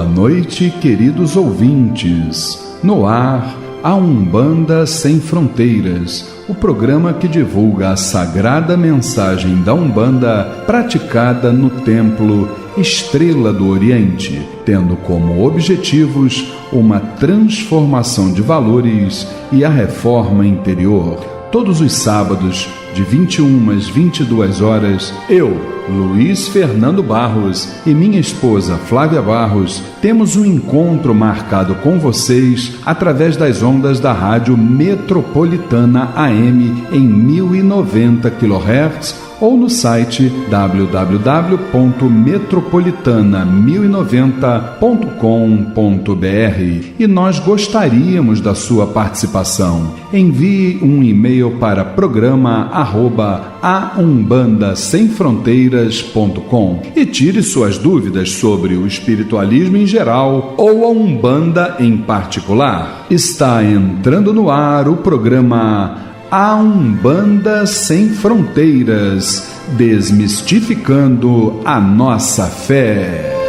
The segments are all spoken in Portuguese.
Boa noite, queridos ouvintes. No ar, a Umbanda Sem Fronteiras, o programa que divulga a sagrada mensagem da Umbanda praticada no Templo Estrela do Oriente, tendo como objetivos uma transformação de valores e a reforma interior. Todos os sábados, de 21 às 22 horas, eu, Luiz Fernando Barros, e minha esposa Flávia Barros, temos um encontro marcado com vocês através das ondas da Rádio Metropolitana AM em 1090 kHz ou no site www.metropolitana1090.com.br. E nós gostaríamos da sua participação. Envie um e-mail para programa@aumbandasemfronteiras.com e tire suas dúvidas sobre o espiritualismo em geral ou a Umbanda em particular. Está entrando no ar o programa A Umbanda Sem Fronteiras, desmistificando a nossa fé.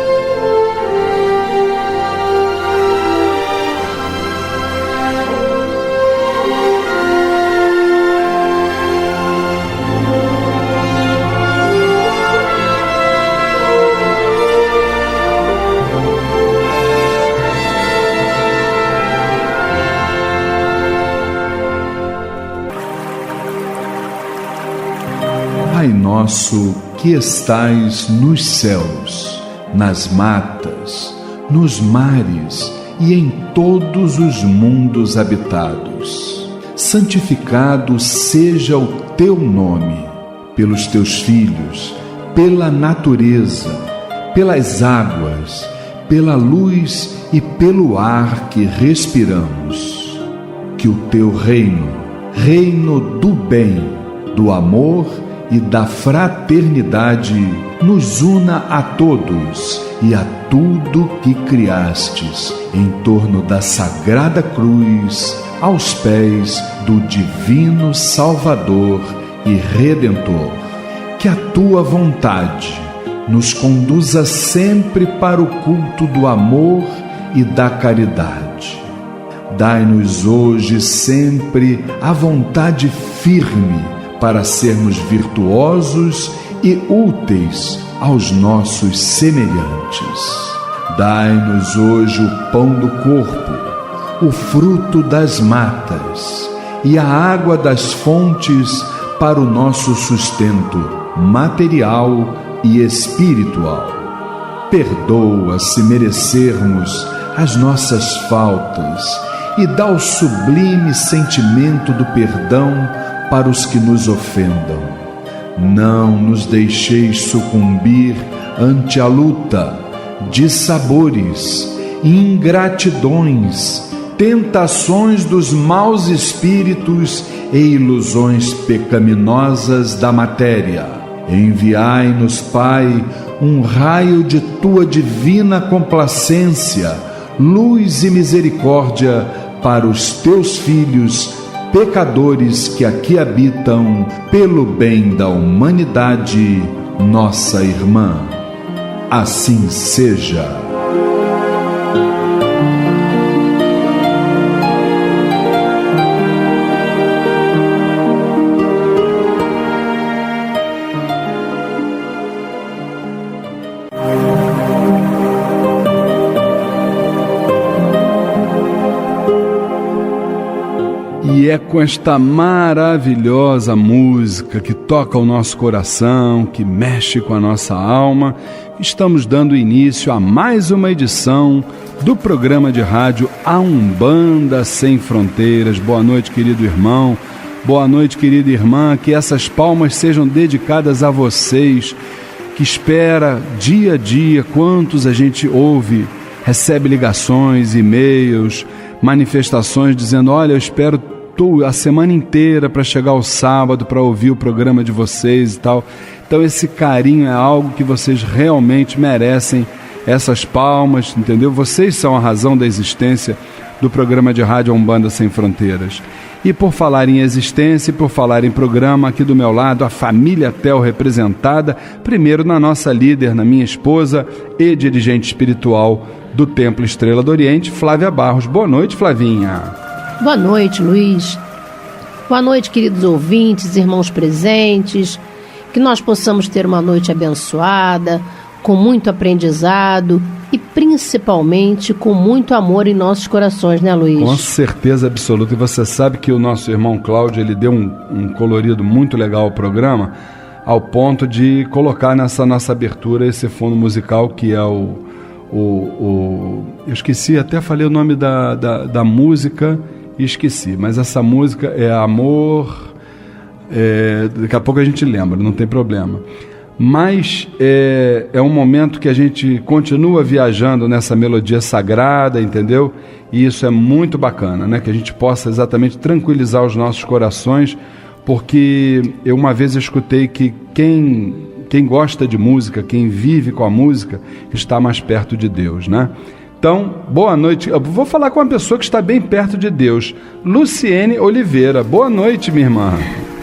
Pai nosso que estais nos céus, nas matas, nos mares e em todos os mundos habitados, santificado seja o teu nome, pelos teus filhos, pela natureza, pelas águas, pela luz e pelo ar que respiramos. Que o teu reino, reino do bem, do amor e da fraternidade, nos una a todos e a tudo que criastes, em torno da sagrada cruz, aos pés do divino Salvador e Redentor. Que a tua vontade nos conduza sempre para o culto do amor e da caridade. Dai-nos hoje sempre a vontade firme para sermos virtuosos e úteis aos nossos semelhantes. Dai-nos hoje o pão do corpo, o fruto das matas e a água das fontes para o nosso sustento material e espiritual. Perdoa se merecermos as nossas faltas e dá o sublime sentimento do perdão para os que nos ofendam. Não nos deixeis sucumbir ante a luta, dissabores, ingratidões, tentações dos maus espíritos e ilusões pecaminosas da matéria. Enviai-nos, Pai, um raio de tua divina complacência, luz e misericórdia para os teus filhos pecadores que aqui habitam, pelo bem da humanidade, nossa irmã. Assim seja. E é com esta maravilhosa música que toca o nosso coração, que mexe com a nossa alma, que estamos dando início a mais uma edição do programa de rádio A Umbanda Sem Fronteiras. Boa noite, querido irmão. Boa noite, querida irmã. Que essas palmas sejam dedicadas a vocês, que espera dia a dia, quantos a gente ouve, recebe ligações, e-mails, manifestações dizendo: olha, eu espero a semana inteira para chegar ao sábado para ouvir o programa de vocês e tal. Então esse carinho é algo que vocês realmente merecem, essas palmas, entendeu? Vocês são a razão da existência do programa de rádio Umbanda Sem Fronteiras. E por falar em existência e por falar em programa, aqui do meu lado, a família Tel representada, primeiro na nossa líder, na minha esposa e dirigente espiritual do Templo Estrela do Oriente, Flávia Barros. Boa noite, Flavinha. Boa noite, Luiz. Boa noite, queridos ouvintes, irmãos presentes. Que nós possamos ter uma noite abençoada, com muito aprendizado e principalmente com muito amor em nossos corações, né, Luiz? Com certeza absoluta. E você sabe que o nosso irmão Cláudio, ele deu um colorido muito legal ao programa, ao ponto de colocar nessa nossa abertura esse fundo musical que é eu esqueci, até falei o nome da música e esqueci, mas essa música é Amor, daqui a pouco a gente lembra, não tem problema. Mas é um momento que a gente continua viajando nessa melodia sagrada, entendeu? E isso é muito bacana, né? Que a gente possa exatamente tranquilizar os nossos corações, porque eu uma vez escutei que quem gosta de música, quem vive com a música, está mais perto de Deus, né? Então, boa noite. Eu vou falar com uma pessoa que está bem perto de Deus, Luciene Oliveira. Boa noite, minha irmã.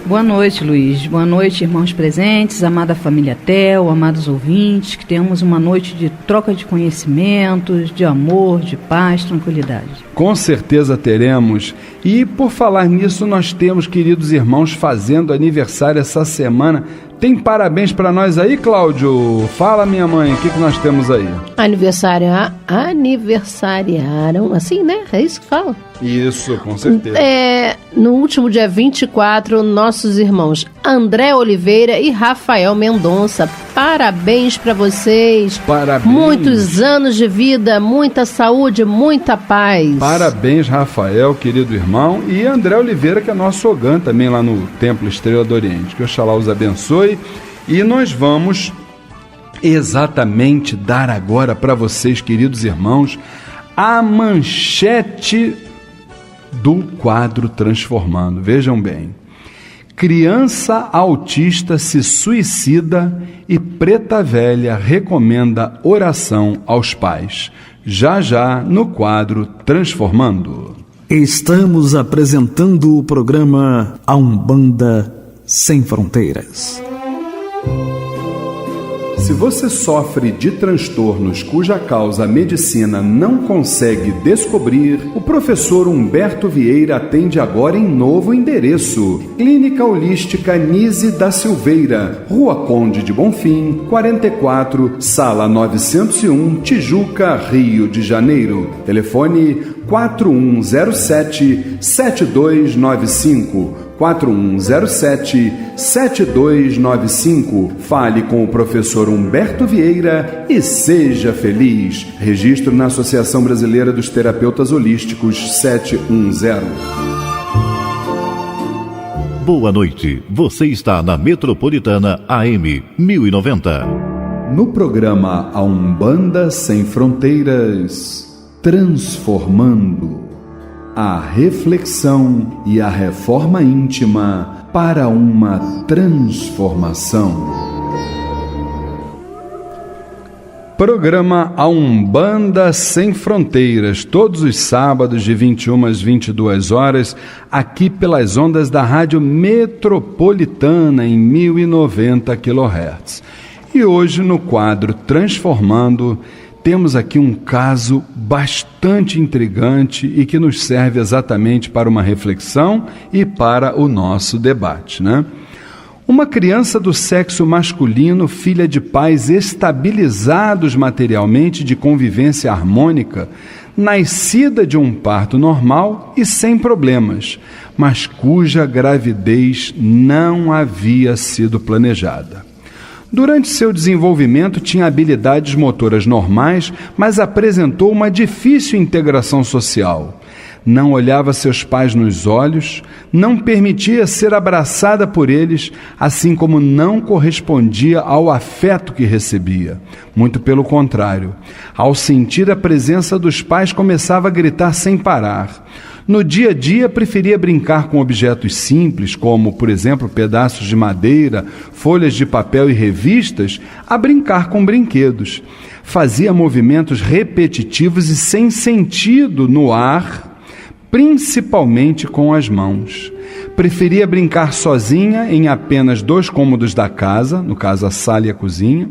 Boa noite, Luiz. Boa noite, irmãos presentes, amada família Tel, amados ouvintes, que tenhamos uma noite de troca de conhecimentos, de amor, de paz, tranquilidade. Com certeza teremos. E por falar nisso, nós temos, queridos irmãos, fazendo aniversário essa semana. Tem parabéns para nós aí, Cláudio? Fala, minha mãe, o que nós temos aí? Aniversariaram, assim, né? É isso que fala? Isso, com certeza. No último dia 24, nossos irmãos André Oliveira e Rafael Mendonça. Parabéns para vocês. Parabéns. Muitos anos de vida, muita saúde, muita paz. Parabéns, Rafael, querido irmão. E André Oliveira, que é nosso Ogã também lá no Templo Estrela do Oriente. Que Oxalá os abençoe. E nós vamos exatamente dar agora para vocês, queridos irmãos, a manchete do quadro Transformando. Vejam bem. Criança autista se suicida e Preta Velha recomenda oração aos pais. Já já no quadro Transformando. Estamos apresentando o programa A Umbanda Sem Fronteiras. Se você sofre de transtornos cuja causa a medicina não consegue descobrir, o professor Humberto Vieira atende agora em novo endereço. Clínica Holística Nise da Silveira, Rua Conde de Bonfim, 44, Sala 901, Tijuca, Rio de Janeiro. Telefone 4107-7295. 4107-7295. Fale com o professor Humberto Vieira e seja feliz. Registro na Associação Brasileira dos Terapeutas Holísticos 710. Boa noite. Você está na Metropolitana AM 1090. No programa A Umbanda Sem Fronteiras, Transformando. A reflexão e a reforma íntima para uma transformação. Programa A Umbanda Sem Fronteiras, todos os sábados de 21 às 22 horas, aqui pelas ondas da Rádio Metropolitana em 1090 kHz. E hoje no quadro Transformando, temos aqui um caso bastante intrigante e que nos serve exatamente para uma reflexão e para o nosso debate, né? Uma criança do sexo masculino, filha de pais estabilizados materialmente, de convivência harmônica, nascida de um parto normal e sem problemas, mas cuja gravidez não havia sido planejada. Durante seu desenvolvimento tinha habilidades motoras normais, mas apresentou uma difícil integração social. Não olhava seus pais nos olhos, não permitia ser abraçada por eles, assim como não correspondia ao afeto que recebia. Muito pelo contrário, ao sentir a presença dos pais, começava a gritar sem parar. No dia a dia, preferia brincar com objetos simples, como, por exemplo, pedaços de madeira, folhas de papel e revistas, a brincar com brinquedos. Fazia movimentos repetitivos e sem sentido no ar principalmente com as mãos. Preferia brincar sozinha em apenas 2 cômodos da casa, no caso a sala e a cozinha.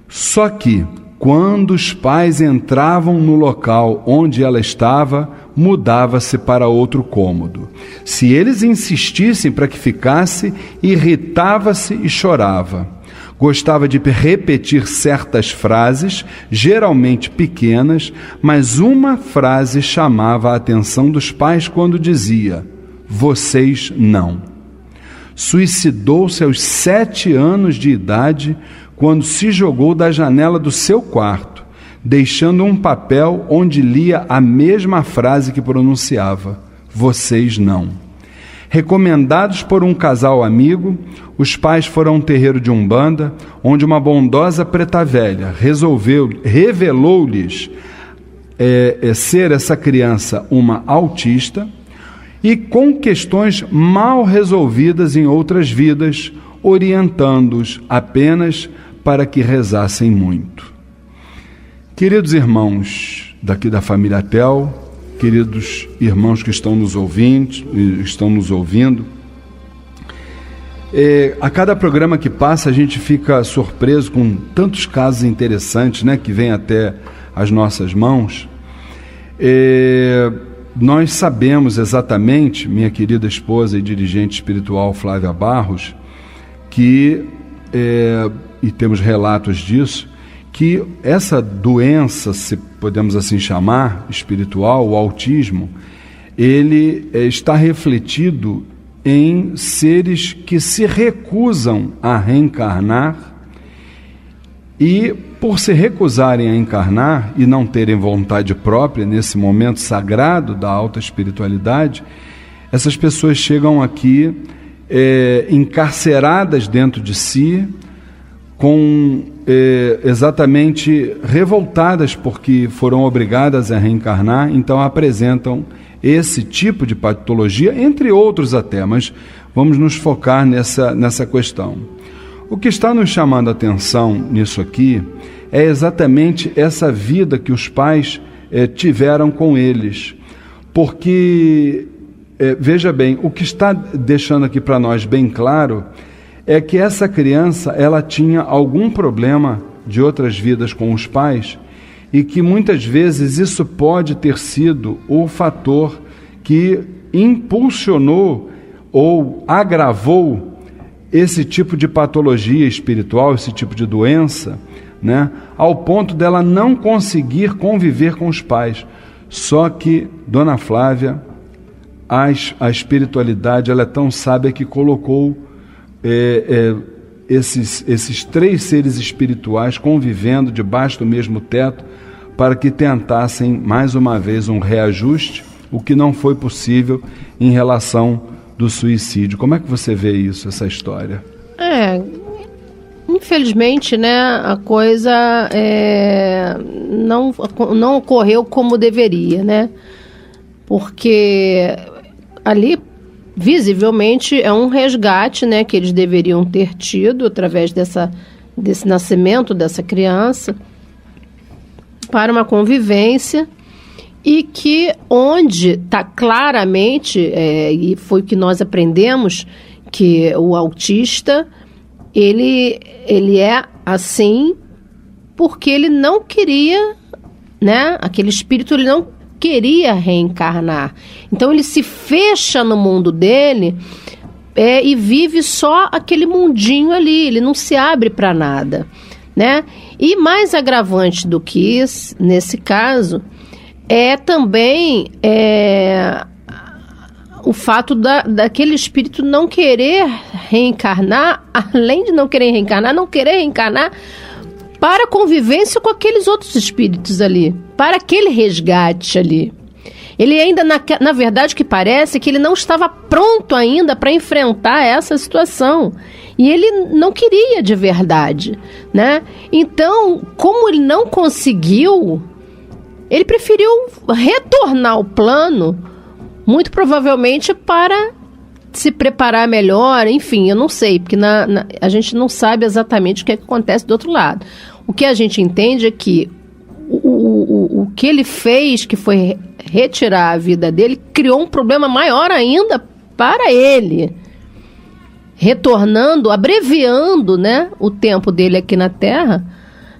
Só que, quando os pais entravam no local onde ela estava, mudava-se para outro cômodo. Se eles insistissem para que ficasse, irritava-se e chorava. Gostava de repetir certas frases, geralmente pequenas, mas uma frase chamava a atenção dos pais quando dizia: "Vocês não". Suicidou-se aos 7 anos de idade, quando se jogou da janela do seu quarto, deixando um papel onde lia a mesma frase que pronunciava: "Vocês não". Recomendados por um casal amigo, os pais foram a um terreiro de Umbanda, onde uma bondosa preta velha revelou-lhes ser essa criança uma autista e com questões mal resolvidas em outras vidas, orientando-os apenas para que rezassem muito. Queridos irmãos daqui da família Tel, queridos irmãos que estão nos ouvindo, a cada programa que passa a gente fica surpreso com tantos casos interessantes, né, que vêm até as nossas mãos. Nós sabemos exatamente, minha querida esposa e dirigente espiritual Flávia Barros, que, e temos relatos disso, que essa doença, se podemos assim chamar, espiritual, o autismo, ele está refletido em seres que se recusam a reencarnar e, por se recusarem a encarnar e não terem vontade própria nesse momento sagrado da alta espiritualidade, essas pessoas chegam aqui encarceradas dentro de si, exatamente revoltadas porque foram obrigadas a reencarnar, então apresentam esse tipo de patologia, entre outros até, mas vamos nos focar nessa questão. O que está nos chamando a atenção nisso aqui é exatamente essa vida que os pais tiveram com eles, porque, veja bem, o que está deixando aqui para nós bem claro é que essa criança, ela tinha algum problema de outras vidas com os pais e que muitas vezes isso pode ter sido o fator que impulsionou ou agravou esse tipo de patologia espiritual, esse tipo de doença, né, ao ponto dela não conseguir conviver com os pais. Só que, Dona Flávia, a espiritualidade, ela é tão sábia que colocou esses 3 seres espirituais convivendo debaixo do mesmo teto para que tentassem mais uma vez um reajuste, o que não foi possível em relação do suicídio. Como é que você vê isso, essa história? Infelizmente, né, a coisa não ocorreu como deveria, né? Porque ali visivelmente é um resgate, né, que eles deveriam ter tido através desse nascimento dessa criança para uma convivência, e que onde está claramente, e foi o que nós aprendemos, que o autista ele é assim porque ele não queria, né, aquele espírito, ele não queria reencarnar. Então ele se fecha no mundo dele e vive só aquele mundinho ali, ele não se abre para nada, né? E mais agravante do que isso, nesse caso, é também o fato daquele espírito não querer reencarnar, além de não querer reencarnar para convivência com aqueles outros espíritos ali, para aquele resgate ali. Ele ainda, na verdade, o que parece é que ele não estava pronto ainda para enfrentar essa situação. E ele não queria de verdade, né? Então, como ele não conseguiu, ele preferiu retornar ao plano, muito provavelmente para se preparar melhor, enfim, eu não sei, porque a gente não sabe exatamente o que acontece do outro lado. O que a gente entende é que o que ele fez, que foi retirar a vida dele, criou um problema maior ainda para ele, retornando, abreviando, né, o tempo dele aqui na Terra,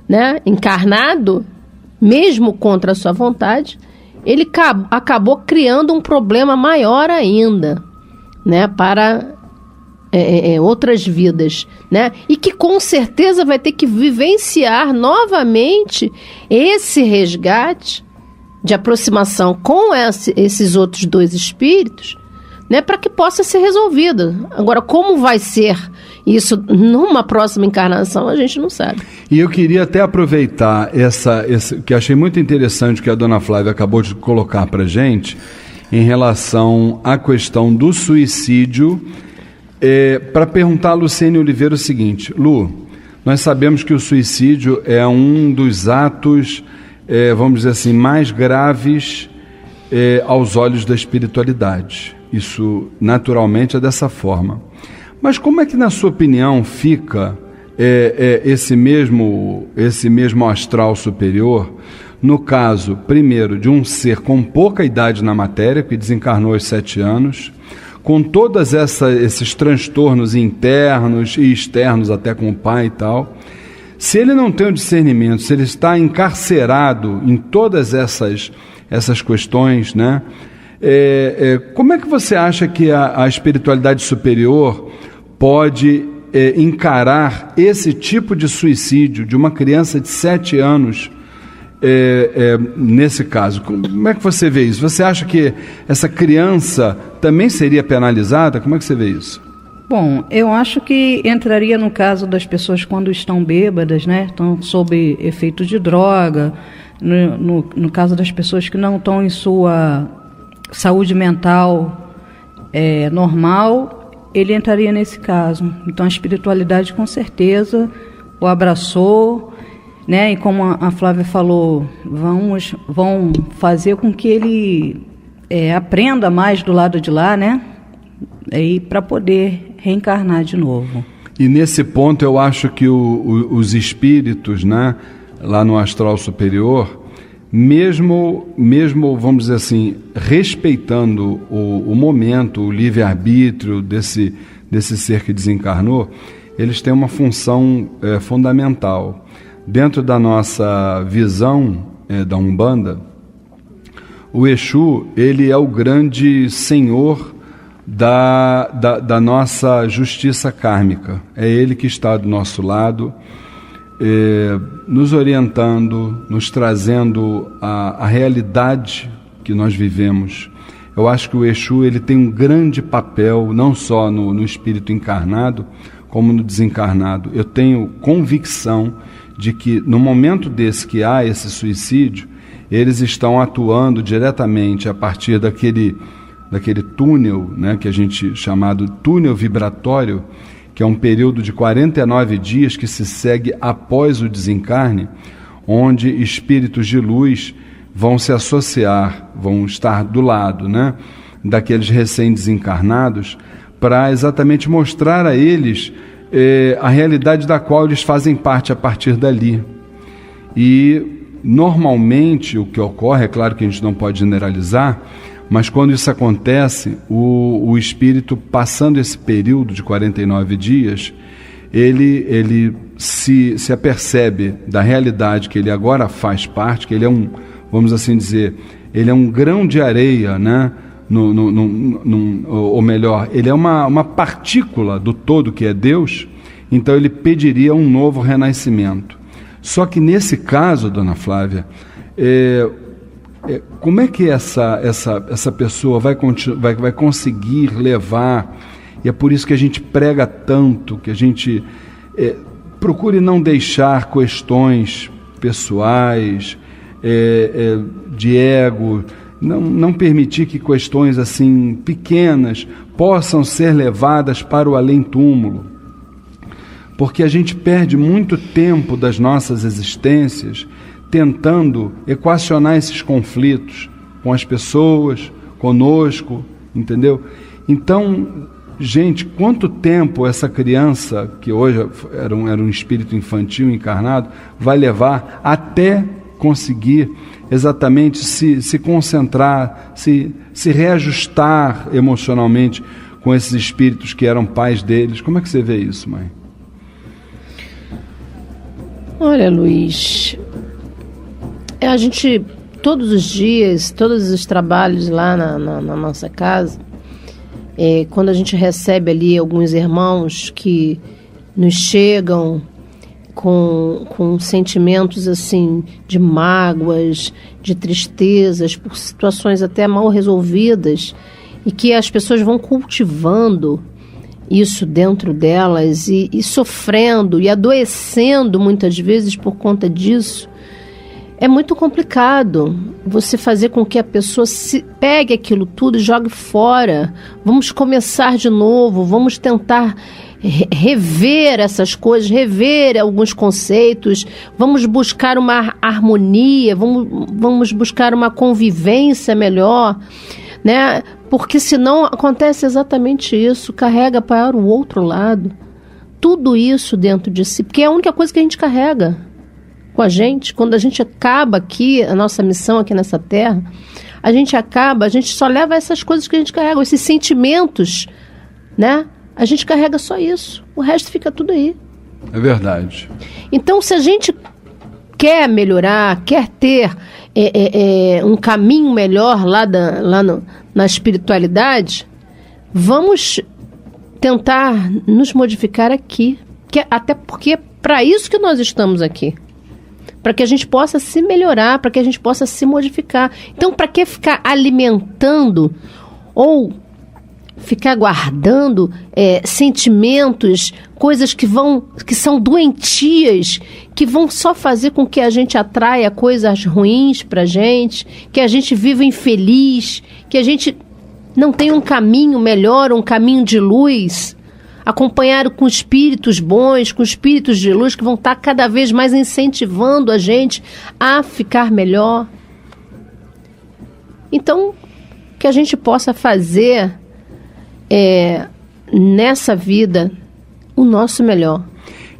né, encarnado, mesmo contra a sua vontade. Ele acabou criando um problema maior ainda, né, para outras vidas, né, e que com certeza vai ter que vivenciar novamente esse resgate de aproximação com esses outros dois espíritos, né, para que possa ser resolvido. Agora, como vai ser isso numa próxima encarnação, a gente não sabe. E eu queria até aproveitar essa que achei muito interessante que a dona Flávia acabou de colocar para a gente, em relação à questão do suicídio, para perguntar a Luciene Oliveira o seguinte: Lu, nós sabemos que o suicídio é um dos atos, vamos dizer assim, mais graves aos olhos da espiritualidade. Isso naturalmente é dessa forma. Mas como é que, na sua opinião, fica esse mesmo astral superior, no caso, primeiro, de um ser com pouca idade na matéria, que desencarnou aos 7 anos, com todos esses transtornos internos e externos, até com o pai e tal. Se ele não tem o discernimento, se ele está encarcerado em todas essas questões, né? Como é que você acha que a espiritualidade superior pode encarar esse tipo de suicídio de uma criança de 7 anos, nesse caso? Como é que você vê isso? Você acha que essa criança também seria penalizada? Como é que você vê isso? Bom, eu acho que entraria no caso das pessoas quando estão bêbadas, né? Estão sob efeito de droga, no caso das pessoas que não estão em sua saúde mental normal, ele entraria nesse caso. Então a espiritualidade com certeza o abraçou, né? E como a Flávia falou, vão fazer com que ele aprenda mais do lado de lá, né? Para poder reencarnar de novo. E nesse ponto eu acho que os espíritos, né, lá no astral superior, mesmo vamos dizer assim, respeitando o momento, o livre-arbítrio desse ser que desencarnou, eles têm uma função fundamental. Dentro da nossa visão da Umbanda, o Exu, ele é o grande senhor da nossa justiça kármica. É ele que está do nosso lado, nos orientando, nos trazendo a realidade que nós vivemos. Eu acho que o Exu, ele tem um grande papel, não só no espírito encarnado, como no desencarnado. Eu tenho convicção de que no momento desse que há esse suicídio, eles estão atuando diretamente a partir daquele túnel, né, que a gente chamado túnel vibratório, que é um período de 49 dias que se segue após o desencarne, onde espíritos de luz vão se associar, vão estar do lado, né, daqueles recém-desencarnados, para exatamente mostrar a eles a realidade da qual eles fazem parte a partir dali. E normalmente o que ocorre, é claro que a gente não pode generalizar, mas quando isso acontece, o espírito, passando esse período de 49 dias, ele se apercebe da realidade que ele agora faz parte, que ele é vamos assim dizer, ele é um grão de areia, né? Ou melhor, ele é uma partícula do todo que é Deus, então ele pediria um novo renascimento. Só que nesse caso, dona Flávia, como é que essa pessoa vai conseguir levar, e é por isso que a gente prega tanto, que a gente procure não deixar questões pessoais, de ego, não permitir que questões assim pequenas possam ser levadas para o além-túmulo, porque a gente perde muito tempo das nossas existências tentando equacionar esses conflitos com as pessoas, conosco, entendeu? Então, gente, quanto tempo essa criança, que hoje era um espírito infantil encarnado, vai levar até conseguir exatamente se concentrar, se reajustar emocionalmente com esses espíritos que eram pais deles. Como é que você vê isso, mãe? Olha, Luiz, a gente, todos os dias, todos os trabalhos lá na nossa casa, quando a gente recebe ali alguns irmãos que nos chegam com sentimentos assim de mágoas, de tristezas, por situações até mal resolvidas, e que as pessoas vão cultivando isso dentro delas e sofrendo e adoecendo muitas vezes por conta disso, é muito complicado você fazer com que a pessoa se pegue aquilo tudo e jogue fora. Vamos começar de novo, vamos tentar rever essas coisas, rever alguns conceitos, vamos buscar uma harmonia, vamos buscar uma convivência melhor, né? Porque senão acontece exatamente isso, carrega para o outro lado tudo isso dentro de si, porque é a única coisa que a gente carrega com a gente. Quando a gente acaba aqui, a nossa missão aqui nessa terra, a gente só leva essas coisas que a gente carrega, esses sentimentos, né? A gente carrega só isso, o resto fica tudo aí. É verdade. Então, se a gente quer melhorar, quer ter um caminho melhor na espiritualidade, vamos tentar nos modificar aqui. Até porque é para isso que nós estamos aqui. Para que a gente possa se melhorar, para que a gente possa se modificar. Então, para que ficar alimentando ou ficar guardando sentimentos, coisas que são doentias, que vão só fazer com que a gente atraia coisas ruins pra gente, que a gente viva infeliz, que a gente não tenha um caminho melhor, um caminho de luz, acompanhado com espíritos bons, com espíritos de luz que vão estar cada vez mais incentivando a gente a ficar melhor. Então, que a gente possa fazer nessa vida o nosso melhor.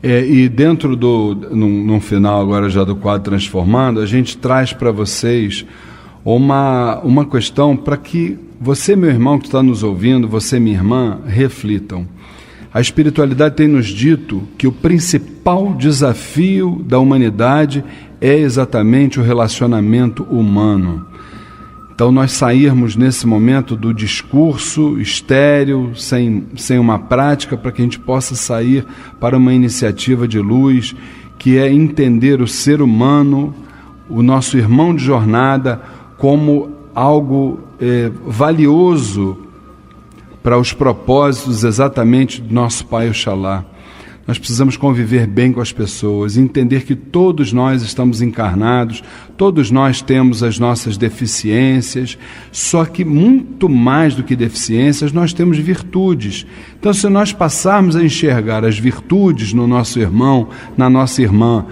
E dentro no final agora já do quadro Transformando, a gente traz para vocês uma questão para que você, meu irmão que está nos ouvindo, você, minha irmã, reflitam. A espiritualidade tem nos dito que o principal desafio da humanidade é exatamente o relacionamento humano. Então, nós sairmos nesse momento do discurso estéril, sem uma prática, para que a gente possa sair para uma iniciativa de luz, que é entender o ser humano, o nosso irmão de jornada, como algo valioso para os propósitos exatamente do nosso Pai Oxalá. Nós precisamos conviver bem com as pessoas, entender que todos nós estamos encarnados, todos nós temos as nossas deficiências, só que muito mais do que deficiências, nós temos virtudes. Então, se nós passarmos a enxergar as virtudes no nosso irmão, na nossa irmã,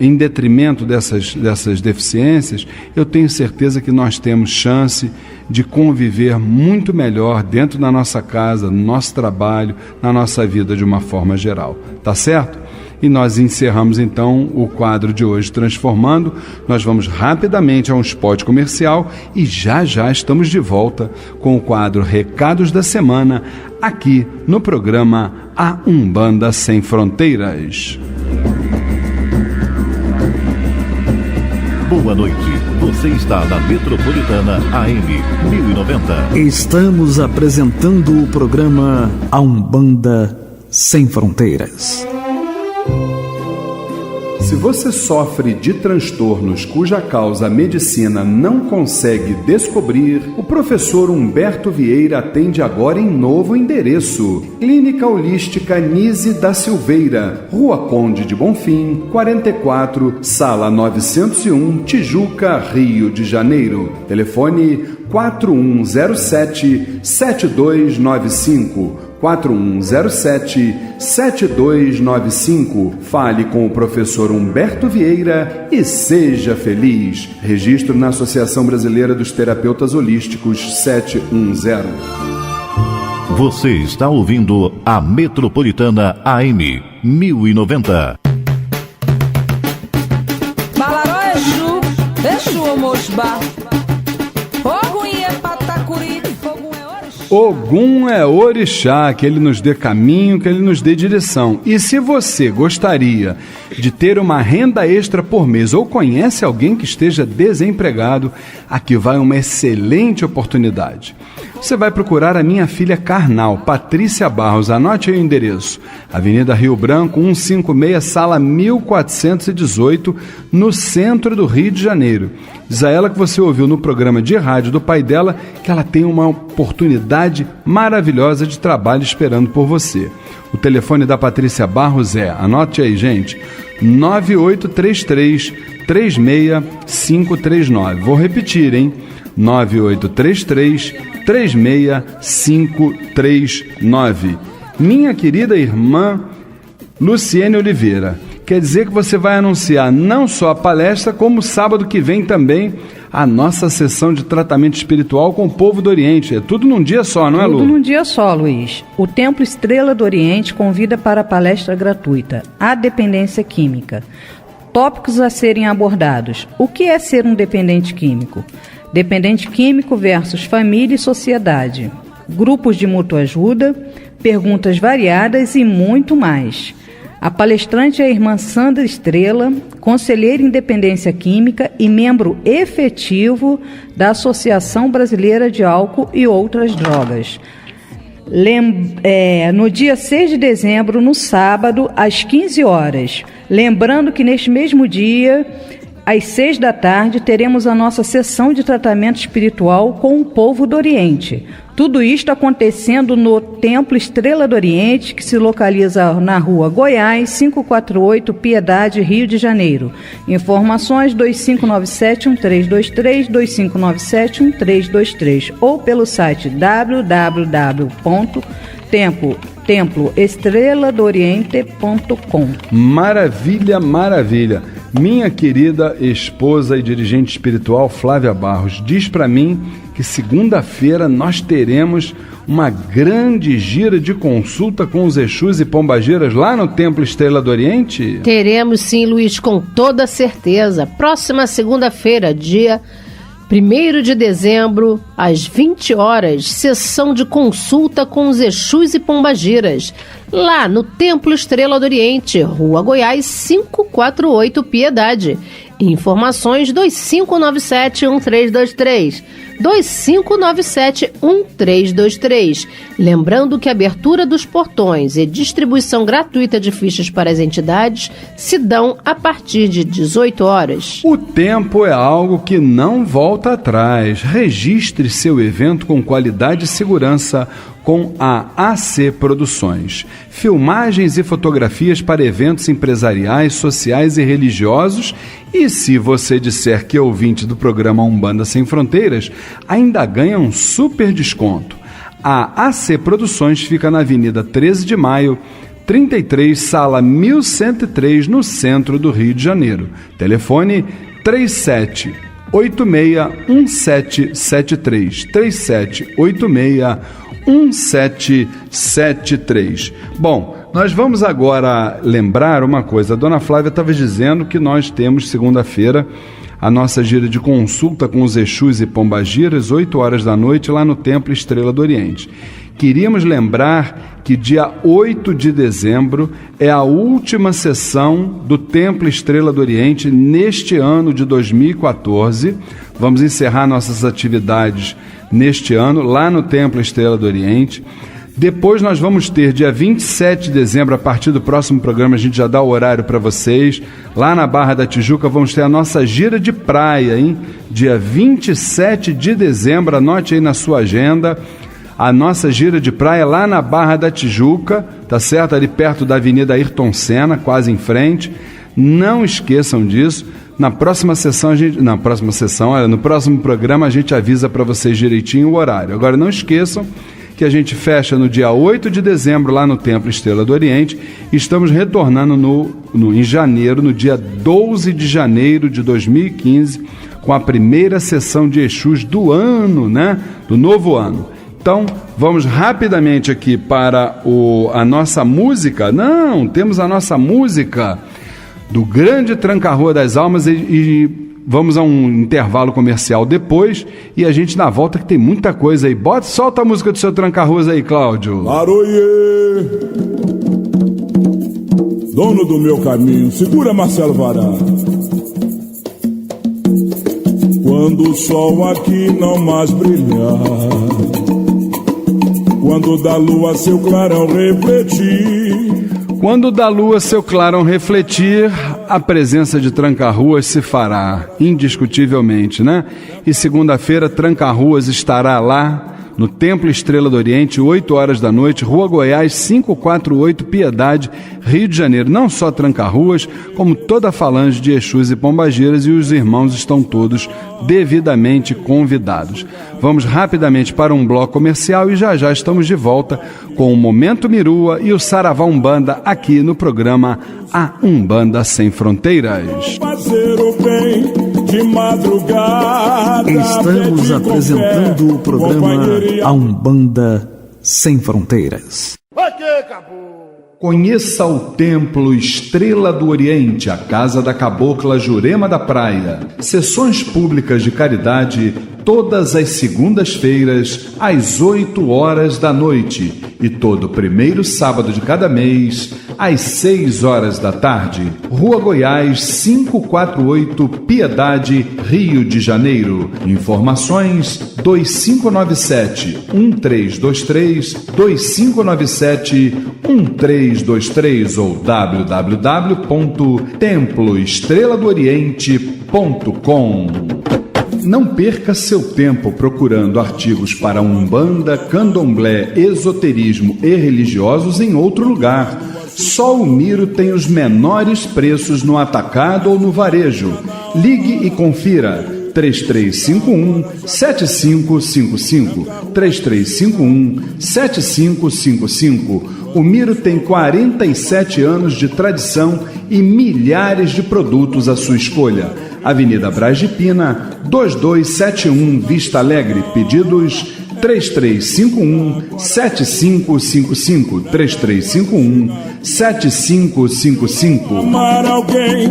em detrimento dessas deficiências, eu tenho certeza que nós temos chance de conviver muito melhor dentro da nossa casa, no nosso trabalho, na nossa vida de uma forma geral. Tá certo? E nós encerramos então o quadro de hoje Transformando. Nós vamos rapidamente a um spot comercial e já estamos de volta com o quadro Recados da Semana, aqui no programa A Umbanda Sem Fronteiras. Boa noite. Você está na Metropolitana AM 1090. Estamos apresentando o programa A Umbanda Sem Fronteiras. Se você sofre de transtornos cuja causa a medicina não consegue descobrir, o professor Humberto Vieira atende agora em novo endereço. Clínica Holística Nise da Silveira, Rua Conde de Bonfim, 44, Sala 901, Tijuca, Rio de Janeiro. Telefone 4107-7295. 4107-7295. Fale com o professor Humberto Vieira e seja feliz. Registro na Associação Brasileira dos Terapeutas Holísticos 710. Você está ouvindo a Metropolitana AM 1090. Balaroi! Ogum é orixá, que ele nos dê caminho, que ele nos dê direção. E se você gostaria de ter uma renda extra por mês ou conhece alguém que esteja desempregado, aqui vai uma excelente oportunidade. Você vai procurar a minha filha carnal, Patrícia Barros. Anote aí o endereço. Avenida Rio Branco, 156, sala 1418, no centro do Rio de Janeiro. Diz a ela que você ouviu no programa de rádio do pai dela que ela tem uma oportunidade maravilhosa de trabalho esperando por você. O telefone da Patrícia Barros é, anote aí, gente, 9833-36539. Vou repetir, hein? 9833-36539. Minha querida irmã Luciene Oliveira, quer dizer que você vai anunciar não só a palestra, como sábado que vem também a nossa sessão de tratamento espiritual com o povo do Oriente. É tudo num dia só, não é, Lu? Tudo num dia só, Luiz. O Templo Estrela do Oriente convida para a palestra gratuita A Dependência Química. Tópicos a serem abordados. O que é ser um dependente químico? Dependente químico versus família e sociedade. Grupos de mútua ajuda, perguntas variadas e muito mais. A palestrante é a irmã Sandra Estrela, conselheira em dependência química e membro efetivo da Associação Brasileira de Álcool e Outras Drogas. No dia 6 de dezembro, no sábado, às 15 horas. Lembrando que neste mesmo dia, às 6 da tarde, teremos a nossa sessão de tratamento espiritual com o povo do Oriente. Tudo isto acontecendo no Templo Estrela do Oriente, que se localiza na Rua Goiás, 548, Piedade, Rio de Janeiro. Informações 2597-1323, 2597-1323 ou pelo site temploestreladooriente.com. Maravilha, maravilha. Minha querida esposa e dirigente espiritual Flávia Barros diz para mim que segunda-feira nós teremos uma grande gira de consulta com os Exus e Pombagiras lá no Templo Estrela do Oriente? Teremos sim, Luiz, com toda certeza. Próxima segunda-feira, dia 1º de dezembro, às 20 horas, sessão de consulta com os Exus e Pombagiras, lá no Templo Estrela do Oriente, Rua Goiás, 548, Piedade. Informações 2597-1323, 2597-1323. Lembrando que a abertura dos portões e distribuição gratuita de fichas para as entidades se dão a partir de 18 horas. O tempo é algo que não volta atrás. Registre seu evento com qualidade e segurança com a AC Produções. Filmagens e fotografias para eventos empresariais, sociais e religiosos. E se você disser que é ouvinte do programa Umbanda Sem Fronteiras, ainda ganha um super desconto. A AC Produções fica na Avenida 13 de Maio, 33, sala 1103, no centro do Rio de Janeiro. Telefone 3786-1773. 3786-1773. Bom, nós vamos agora lembrar uma coisa. A dona Flávia estava dizendo que nós temos segunda-feira a nossa gira de consulta com os Exus e Pombagiras, 8 horas da noite, lá no Templo Estrela do Oriente. Queríamos lembrar que dia 8 de dezembro é a última sessão do Templo Estrela do Oriente neste ano de 2014. Vamos encerrar nossas atividades neste ano, lá no Templo Estrela do Oriente. Depois nós vamos ter, dia 27 de dezembro, a partir do próximo programa, a gente já dá o horário para vocês, lá na Barra da Tijuca, vamos ter a nossa gira de praia, hein? Dia 27 de dezembro, anote aí na sua agenda, a nossa gira de praia lá na Barra da Tijuca, tá certo? Ali perto da Avenida Ayrton Senna, quase em frente. Não esqueçam disso. No próximo programa a gente avisa para vocês direitinho o horário. Agora não esqueçam que a gente fecha no dia 8 de dezembro lá no Templo Estrela do Oriente. Estamos retornando em janeiro, no dia 12 de janeiro de 2015, com a primeira sessão de Exus do ano, né? Do novo ano. Então, vamos rapidamente aqui para a nossa música. Não, temos a nossa música do grande Tranca-Rua das Almas e Vamos a um intervalo comercial depois e a gente na volta que tem muita coisa aí. Solta a música do seu Tranca-Ruas aí, Cláudio. Aroiê, dono do meu caminho, segura Marcelo Vará. Quando o sol aqui não mais brilhar, quando da lua seu clarão refletir, quando da lua seu clarão refletir, a presença de Tranca-Ruas se fará, indiscutivelmente, né? E segunda-feira, Tranca-Ruas estará lá no Templo Estrela do Oriente, 8 horas da noite, Rua Goiás, 548, Piedade, Rio de Janeiro. Não só Tranca-Ruas, como toda a falange de Exus e Pombagiras, e os irmãos estão todos devidamente convidados. Vamos rapidamente para um bloco comercial e já estamos de volta com o Momento Mirua e o Saravá Umbanda aqui no programa A Umbanda Sem Fronteiras. fazer o bem de madrugada. Estamos apresentando o programa A Umbanda Sem Fronteiras. Conheça o Templo Estrela do Oriente, a Casa da Cabocla Jurema da Praia. Sessões públicas de caridade todas as segundas-feiras, às 8 horas da noite. E todo primeiro sábado de cada mês, às 6 horas da tarde. Rua Goiás, 548, Piedade, Rio de Janeiro. Informações 2597-1323, 2597-1323 ou www.temploestreladooriente.com. Não perca seu tempo procurando artigos para Umbanda, Candomblé, esoterismo e religiosos em outro lugar. Só o Miro tem os menores preços no atacado ou no varejo. Ligue e confira. 3351-7555, 3351-7555. O Miro tem 47 anos de tradição e milhares de produtos à sua escolha. Avenida Braz de Pina, 2271, Vista Alegre. Pedidos 3351-7555, 3351-7555. Amar alguém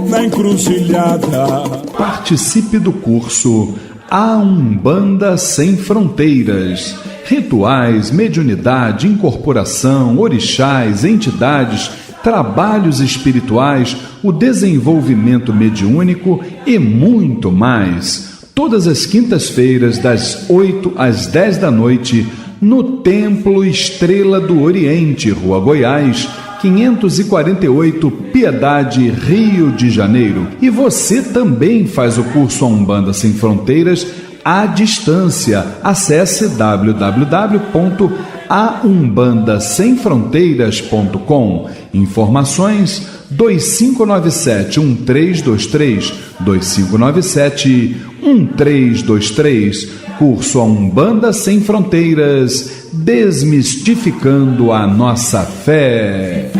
na encruzilhada. Participe do curso A Umbanda Sem Fronteiras. Rituais, mediunidade, incorporação, orixás, entidades, trabalhos espirituais, o desenvolvimento mediúnico e muito mais. Todas as quintas-feiras, das 8 às 10 da noite, no Templo Estrela do Oriente, Rua Goiás, 548, Piedade, Rio de Janeiro. E você também faz o curso A Umbanda Sem Fronteiras à distância. Acesse www.aumbandasemfronteiras.com. Informações 2597-1323, 2597-1323. Curso A Umbanda Sem Fronteiras, desmistificando a nossa fé.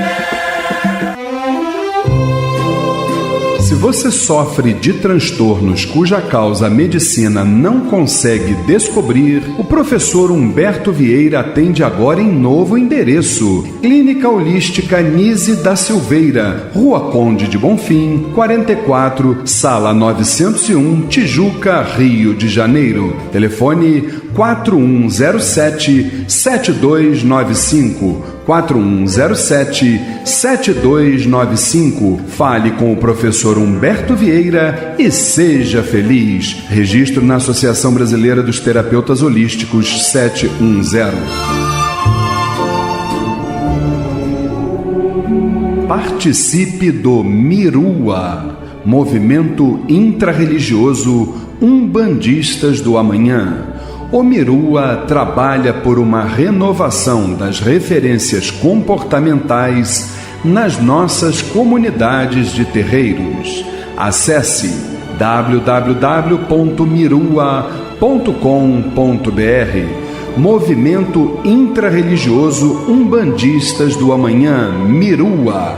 Se você sofre de transtornos cuja causa a medicina não consegue descobrir, o professor Humberto Vieira atende agora em novo endereço. Clínica Holística Nise da Silveira, Rua Conde de Bonfim, 44, Sala 901, Tijuca, Rio de Janeiro. Telefone 4107-7295. 4107-7295. Fale com o professor Humberto Vieira e seja feliz. Registro na Associação Brasileira dos Terapeutas Holísticos 710. Participe do Mirua, movimento intrarreligioso Umbandistas do Amanhã. O Mirua trabalha por uma renovação das referências comportamentais nas nossas comunidades de terreiros. Acesse www.mirua.com.br. Movimento Intrarreligioso Umbandistas do Amanhã, Mirua,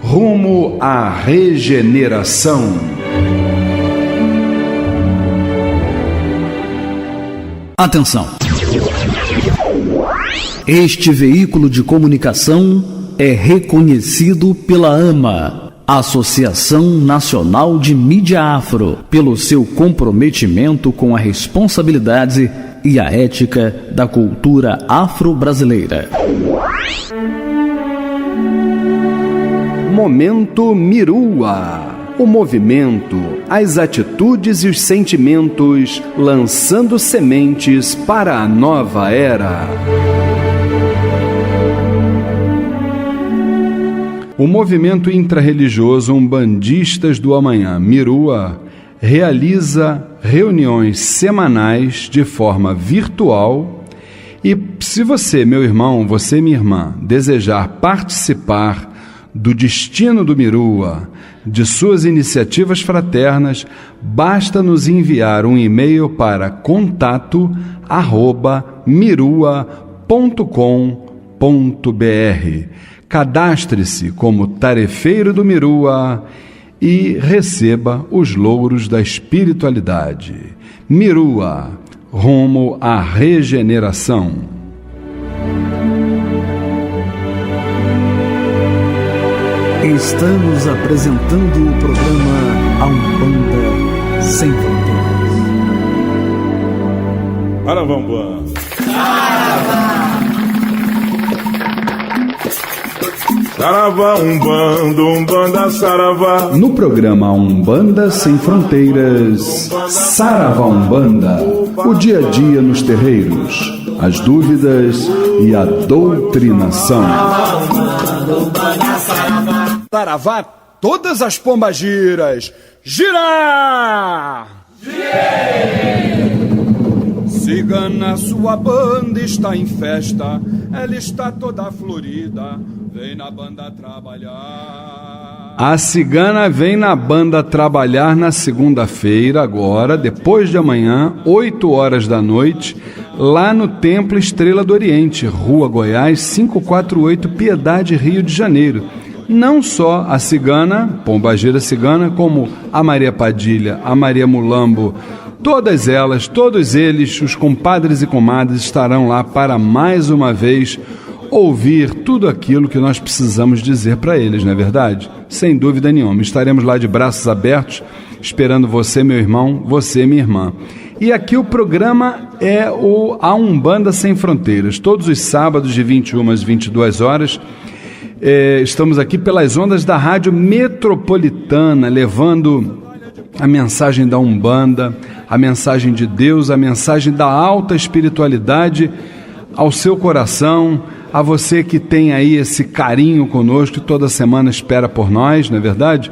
rumo à regeneração. Atenção! Este veículo de comunicação é reconhecido pela AMA, Associação Nacional de Mídia Afro, pelo seu comprometimento com a responsabilidade e a ética da cultura afro-brasileira. Momento Mirua. O movimento, as atitudes e os sentimentos lançando sementes para a nova era. O movimento intrarreligioso Umbandistas do Amanhã, Mirua, realiza reuniões semanais de forma virtual e, se você, meu irmão, você, minha irmã, desejar participar do destino do Mirua, de suas iniciativas fraternas, basta nos enviar um e-mail para contato@mirua.com.br. Cadastre-se como tarefeiro do Mirua e receba os louros da espiritualidade. Mirua, rumo à regeneração. Estamos apresentando o programa A Umbanda Sem Fronteiras. Saravambam. Saravá, Umbanda, Umbanda, Saravá. No programa Umbanda Sem Fronteiras, Saravá Umbanda, o dia a dia nos terreiros, as dúvidas e a doutrinação. Saravá, todas as pombagiras, gira! Cigana, sua banda está em festa, ela está toda florida, vem na banda trabalhar. A cigana vem na banda trabalhar na segunda-feira, agora, depois de amanhã, 8 horas da noite, lá no Templo Estrela do Oriente, Rua Goiás, 548, Piedade, Rio de Janeiro. Não só a cigana, pombagira cigana, como a Maria Padilha, a Maria Mulambo, todas elas, todos eles, os compadres e comadres, estarão lá para mais uma vez ouvir tudo aquilo que nós precisamos dizer para eles, não é verdade? Sem dúvida nenhuma. Estaremos lá de braços abertos, esperando você, meu irmão, você, minha irmã. E aqui o programa é A Umbanda Sem Fronteiras. Todos os sábados, de 21 às 22 horas, estamos aqui pelas ondas da Rádio Metropolitana, levando a mensagem da Umbanda, a mensagem de Deus, a mensagem da alta espiritualidade ao seu coração, a você que tem aí esse carinho conosco e toda semana espera por nós, não é verdade?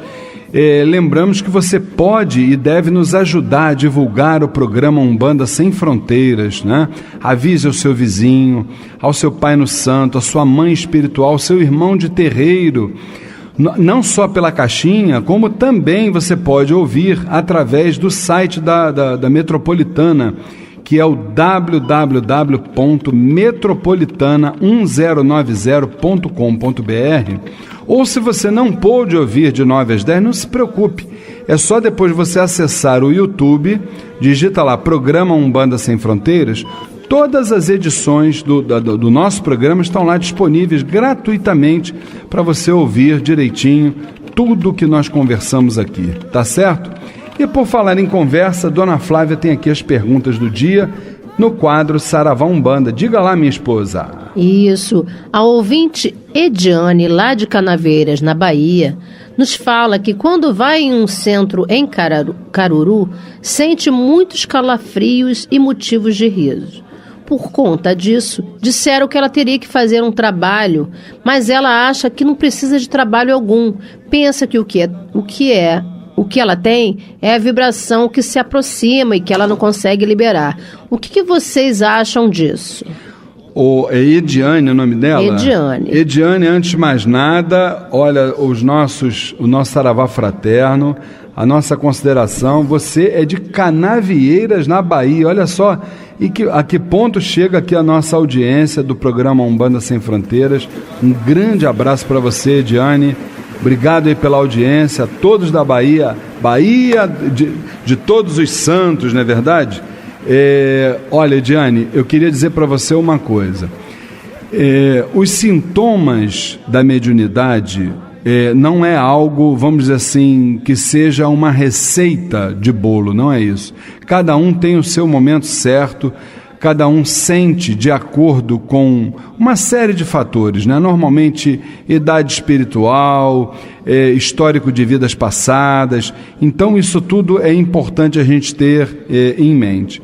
Lembramos que você pode e deve nos ajudar a divulgar o programa Umbanda Sem Fronteiras, né? Avise ao seu vizinho, ao seu pai no santo, à sua mãe espiritual, ao seu irmão de terreiro, não só pela caixinha, como também você pode ouvir através do site da Metropolitana, que é o www.metropolitana1090.com.br. Ou se você não pôde ouvir de 9 às 10, não se preocupe. É só depois você acessar o YouTube, digita lá Programa Umbanda Sem Fronteiras. Todas as edições do nosso programa estão lá disponíveis gratuitamente para você ouvir direitinho tudo que nós conversamos aqui, tá certo? E por falar em conversa, Dona Flávia tem aqui as perguntas do dia no quadro Saravá Umbanda. Diga lá, minha esposa. Isso. A ouvinte Ediane, lá de Canaveiras, na Bahia, nos fala que quando vai em um centro em Caruru, sente muitos calafrios e motivos de riso. Por conta disso, disseram que ela teria que fazer um trabalho, mas ela acha que não precisa de trabalho algum. Pensa que o que ela tem é a vibração que se aproxima e que ela não consegue liberar. O que vocês acham disso? É Ediane o nome dela? Ediane. Ediane, antes de mais nada, olha, o nosso Saravá fraterno, a nossa consideração, você é de Canavieiras, na Bahia, olha só, a que ponto chega aqui a nossa audiência do programa Umbanda Sem Fronteiras. Um grande abraço para você, Ediane. Obrigado aí pela audiência, a todos da Bahia, de todos os santos, não é verdade? Olha, Diane, eu queria dizer para você uma coisa. Os sintomas da mediunidade, não é algo, vamos dizer assim, que seja uma receita de bolo, não é isso. Cada um tem o seu momento certo, cada um sente de acordo com uma série de fatores, né? Normalmente, idade espiritual, histórico de vidas passadas. Então, isso tudo é importante a gente ter em mente.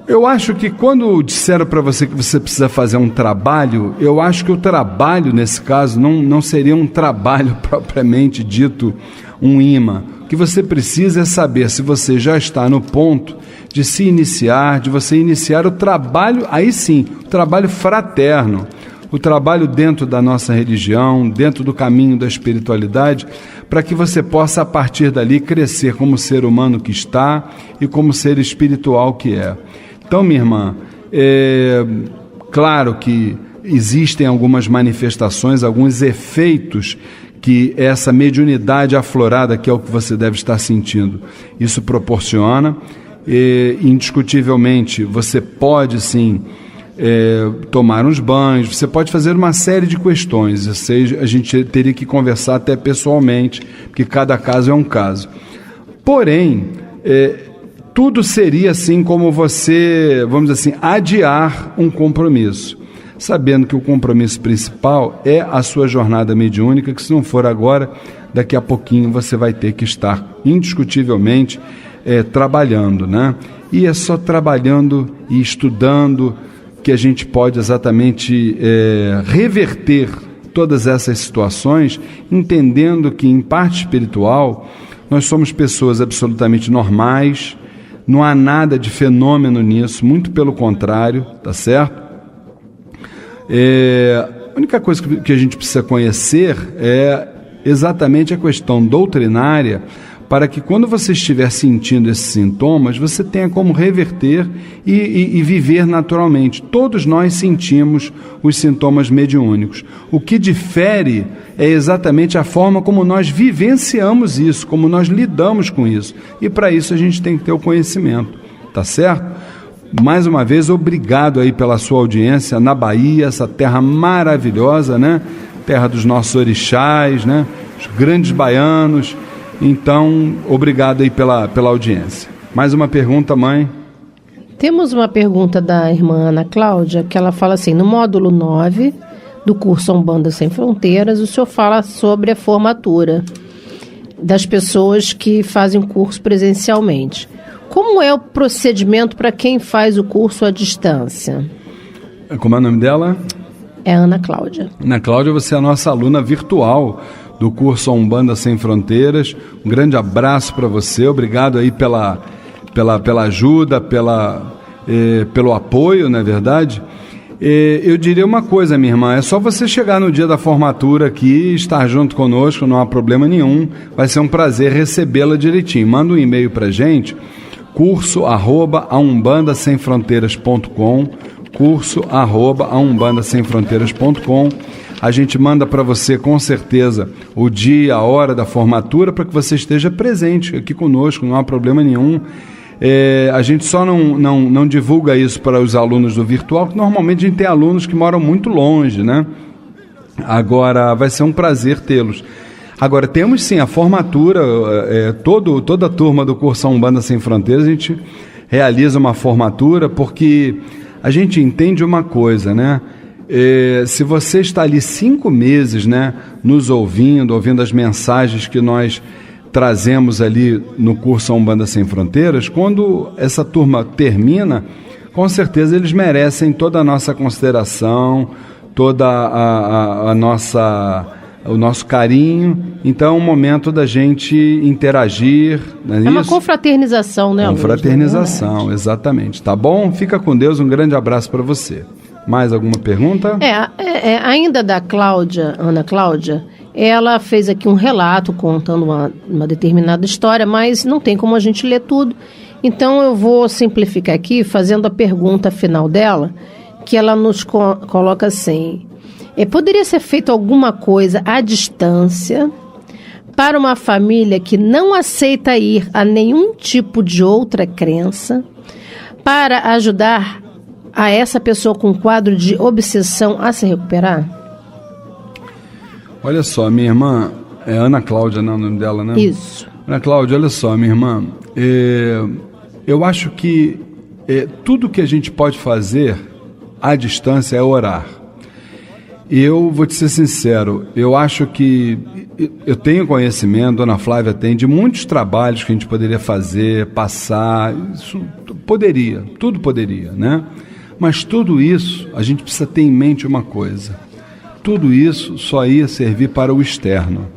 Eu acho que quando disseram para você que você precisa fazer um trabalho, eu acho que o trabalho, nesse caso, não seria um trabalho propriamente dito, um imã. O que você precisa é saber se você já está no ponto de se iniciar, de você iniciar o trabalho, aí sim, o trabalho fraterno, o trabalho dentro da nossa religião, dentro do caminho da espiritualidade, para que você possa, a partir dali, crescer como ser humano que está e como ser espiritual que é. Então, minha irmã, claro que existem algumas manifestações, alguns efeitos que essa mediunidade aflorada, que é o que você deve estar sentindo, isso proporciona. Indiscutivelmente, você pode, sim, tomar uns banhos, você pode fazer uma série de questões, ou seja, a gente teria que conversar até pessoalmente, porque cada caso é um caso. Porém, tudo seria assim como você, vamos dizer assim, adiar um compromisso, sabendo que o compromisso principal é a sua jornada mediúnica, que se não for agora, daqui a pouquinho você vai ter que estar indiscutivelmente trabalhando, né? E é só trabalhando e estudando que a gente pode exatamente reverter todas essas situações, entendendo que em parte espiritual nós somos pessoas absolutamente normais, não há nada de fenômeno nisso, muito pelo contrário, tá certo? A única coisa que a gente precisa conhecer é exatamente a questão doutrinária, para que quando você estiver sentindo esses sintomas, você tenha como reverter e viver naturalmente. Todos nós sentimos os sintomas mediúnicos. O que difere é exatamente a forma como nós vivenciamos isso, como nós lidamos com isso. E para isso a gente tem que ter o conhecimento, tá certo? Mais uma vez, obrigado aí pela sua audiência na Bahia, essa terra maravilhosa, né? Terra dos nossos orixás, né? Os grandes baianos. Então, obrigado aí pela audiência. Mais uma pergunta, mãe? Temos uma pergunta da irmã Ana Cláudia, que ela fala assim: no módulo 9 do curso Umbanda Sem Fronteiras, o senhor fala sobre a formatura das pessoas que fazem o curso presencialmente. Como é o procedimento para quem faz o curso à distância? Como é o nome dela? É Ana Cláudia. Ana Cláudia, você é a nossa aluna virtual do curso Umbanda Sem Fronteiras. Um grande abraço para você, obrigado aí pela ajuda, pelo apoio, não é verdade? Eu diria uma coisa, minha irmã, é só você chegar no dia da formatura aqui, estar junto conosco, não há problema nenhum, vai ser um prazer recebê-la direitinho. Manda um e-mail para a gente, curso@aumbandasemfronteiras.com, curso@aumbandasemfronteiras.com. A gente manda para você com certeza o dia, a hora da formatura, para que você esteja presente aqui conosco, não há problema nenhum. A gente só não divulga isso para os alunos do virtual, porque normalmente a gente tem alunos que moram muito longe, né? Agora, vai ser um prazer tê-los. Agora, temos sim a formatura, toda a turma do curso Umbanda Sem Fronteiras, a gente realiza uma formatura, porque a gente entende uma coisa, né? Se você está ali 5 meses, né, nos ouvindo as mensagens que nós trazemos ali no curso Umbanda Sem Fronteiras, quando essa turma termina, com certeza eles merecem toda a nossa consideração, toda o nosso carinho. Então é um momento da gente interagir. Não é isso? Uma confraternização, né? Confraternização, exatamente. Tá bom? Fica com Deus, um grande abraço para você. Mais alguma pergunta? Ainda da Cláudia, Ana Cláudia, ela fez aqui um relato contando uma determinada história, mas não tem como a gente ler tudo. Então eu vou simplificar aqui fazendo a pergunta final dela, que ela nos coloca assim: poderia ser feito alguma coisa à distância para uma família que não aceita ir a nenhum tipo de outra crença, para ajudar a essa pessoa com quadro de obsessão a se recuperar? Olha só, minha irmã, é Ana Cláudia, não é o nome dela, né? Isso. Ana Cláudia, olha só, minha irmã, eu acho que tudo que a gente pode fazer à distância é orar. Eu vou te ser sincero, eu acho que eu tenho conhecimento, Dona Flávia tem, de muitos trabalhos que a gente poderia fazer, passar, isso tudo poderia, né? Mas tudo isso, a gente precisa ter em mente uma coisa, tudo isso só ia servir para o externo.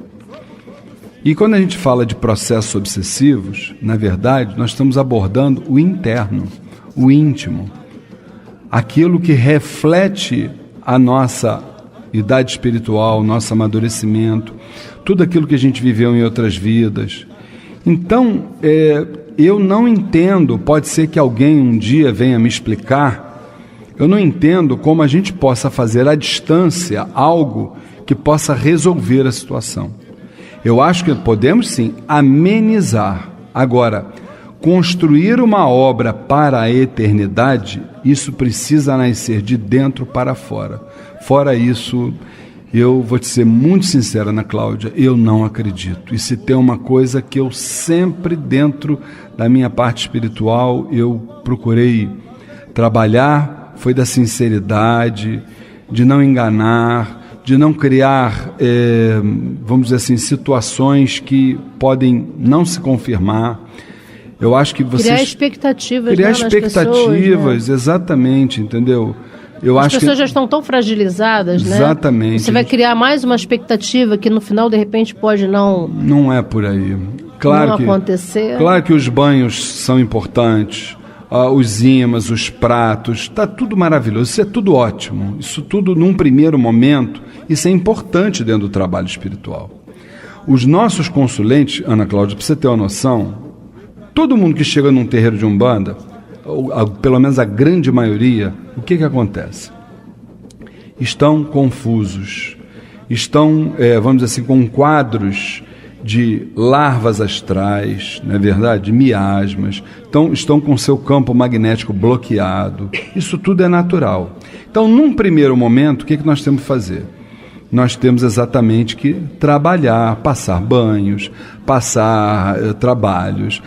E quando a gente fala de processos obsessivos, na verdade, nós estamos abordando o interno, o íntimo, aquilo que reflete a nossa idade espiritual, nosso amadurecimento, tudo aquilo que a gente viveu em outras vidas. Então, eu não entendo, pode ser que alguém um dia venha me explicar, eu não entendo como a gente possa fazer à distância algo que possa resolver a situação. Eu acho que podemos sim amenizar. Agora, construir uma obra para a eternidade, isso precisa nascer de dentro para fora. Fora isso, eu vou te ser muito sincera, Ana Cláudia, eu não acredito. E se tem uma coisa que eu sempre, dentro da minha parte espiritual, eu procurei trabalhar, foi da sinceridade, de não enganar, de não criar, vamos dizer assim, situações que podem não se confirmar. Eu acho que vocês... Criar expectativas. Criar expectativas, né? Exatamente, entendeu? As pessoas já estão tão fragilizadas, né? Exatamente. Você vai criar mais uma expectativa que no final, de repente, pode não... Não é por aí. Claro não que, acontecer. Claro que os banhos são importantes, os ímãs, os pratos, está tudo maravilhoso, isso é tudo ótimo. Isso tudo, num primeiro momento, isso é importante dentro do trabalho espiritual. Os nossos consulentes, Ana Cláudia, para você ter uma noção, todo mundo que chega num terreiro de Umbanda, pelo menos a grande maioria, o que acontece? Estão confusos, estão, vamos dizer assim, com quadros de larvas astrais, não é verdade? Miasmas, estão com seu campo magnético bloqueado. Isso tudo é natural. Então, num primeiro momento, o que nós temos que fazer? Nós temos exatamente que trabalhar, passar banhos, passar trabalhos,